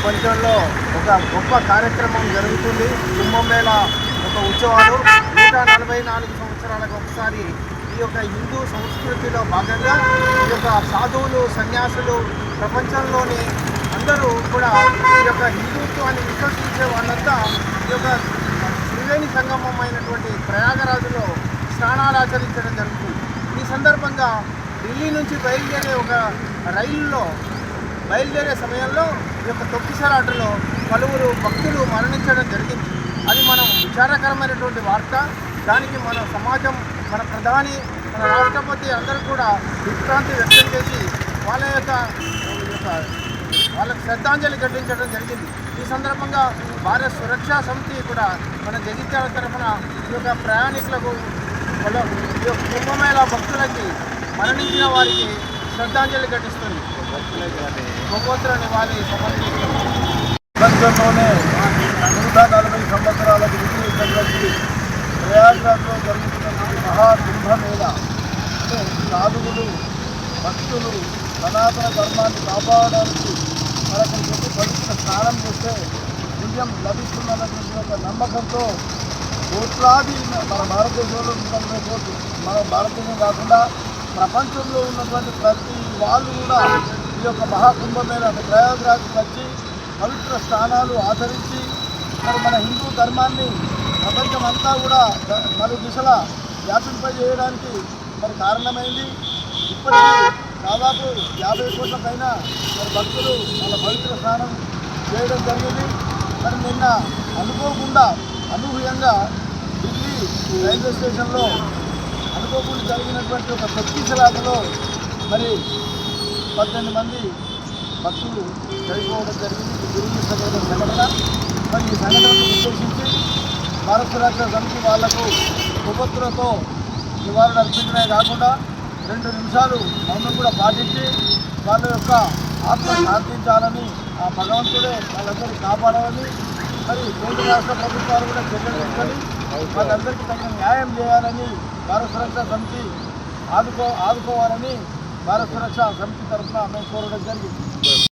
ప్రపంచంలో ఒక గొప్ప కార్యక్రమం జరుగుతుంది. కుంభమేళ ఒక ఉత్సవాలు 144 సంవత్సరాలకు ఒకసారి ఈ యొక్క హిందూ సంస్కృతిలో భాగంగా ఈ యొక్క సాధువులు, సన్యాసులు, ప్రపంచంలోని అందరూ కూడా ఈ యొక్క హిందుత్వాన్ని విశ్వసించే వాళ్ళంతా ఈ యొక్క త్రివేణి సంగమం అయినటువంటి ప్రయాగరాజులో స్నానాలు ఆచరించడం జరుగుతుంది. ఈ సందర్భంగా ఢిల్లీ నుంచి బయలుదేరే ఒక రైలులో బయలుదేరే సమయంలో ఈ యొక్క తొక్కిసలాటలో పలువురు భక్తులు మరణించడం జరిగింది. అది మనం విచారకరమైనటువంటి వార్త. దానికి మన సమాజం, మన ప్రధాని, మన రాష్ట్రపతి అందరూ కూడా దిగ్భ్రాంతి వ్యక్తం చేసి వాళ్ళకు శ్రద్ధాంజలి ఘటించడం జరిగింది. ఈ సందర్భంగా భారత సురక్షా సమితి కూడా మన జగిత్యాల తరఫున ఈ యొక్క ప్రయాణికులకు, ఈ యొక్క కుంభమేళ భక్తులకి మరణించిన వారికి శ్రద్ధాంజలి ఘటిస్తుంది. గోగోత్ర నివాళి సమర్పిస్తుంది. ప్రపంచంలోనే 140 సంవత్సరాలకు విజయించినటువంటి ప్రయాగ్రాజ్లో జరుగుతున్నటువంటి మహాకుంభమేళ అంటే సాధువులు, భక్తులు సనాతన ధర్మాన్ని కాపాడడానికి మనకు చెప్పి పవిత్ర స్నానం చేస్తే పుణ్యం లభిస్తున్నటువంటి ఒక నమ్మకంతో కోట్లాది మన భారతదేశంలో ఉన్నటువంటి మన భారతదేశం కాకుండా ప్రపంచంలో ఉన్నటువంటి ప్రతి వాళ్ళు కూడా ఈ యొక్క మహాకుంభమేళ ప్రయాగ్రాజ్కి వచ్చి పవిత్ర స్నానాలు ఆచరించి మరి మన హిందూ ధర్మాన్ని ప్రపంచమంతా కూడా మరో దిశలా వ్యాపింపజేయడానికి మరి కారణమైంది. ఇప్పటికీ దాదాపు 50 కోట్ల పైన మరి భక్తులు వాళ్ళ పవిత్ర స్నానం చేయడం జరిగింది. మరి నిన్న అనుకోకుండా అనూహ్యంగా ఢిల్లీ రైల్వే స్టేషన్లో అనుకోకుండా జరిగినటువంటి ఒక తొక్కిసలాటలో మరి 18 మంది భక్తులు చనిపోవడం జరిగింది. దురదృష్టకరమైన సంఘటన. మరి ఈ సంఘటనను ఉద్దేశించి భారత సురక్షా సమితి వాళ్లకు ఉపత్తులతో నివారణ అర్పించడమే కాకుండా 2 నిమిషాలు మౌనం కూడా పాటించి వాళ్ళ యొక్క ఆత్మ శాంతించాలని, ఆ భగవంతుడే వాళ్ళందరినీ కాపాడాలని, మరి కేంద్ర రాష్ట్ర ప్రభుత్వాలు కూడా చర్యలు తీసుకొని వాళ్ళందరికీ తగిన న్యాయం చేయాలని భారత సురక్షా సమితి ఆదుకోవాలని భారత సురక్షా సమితి తరఫున మేము కోరడం జరిగింది.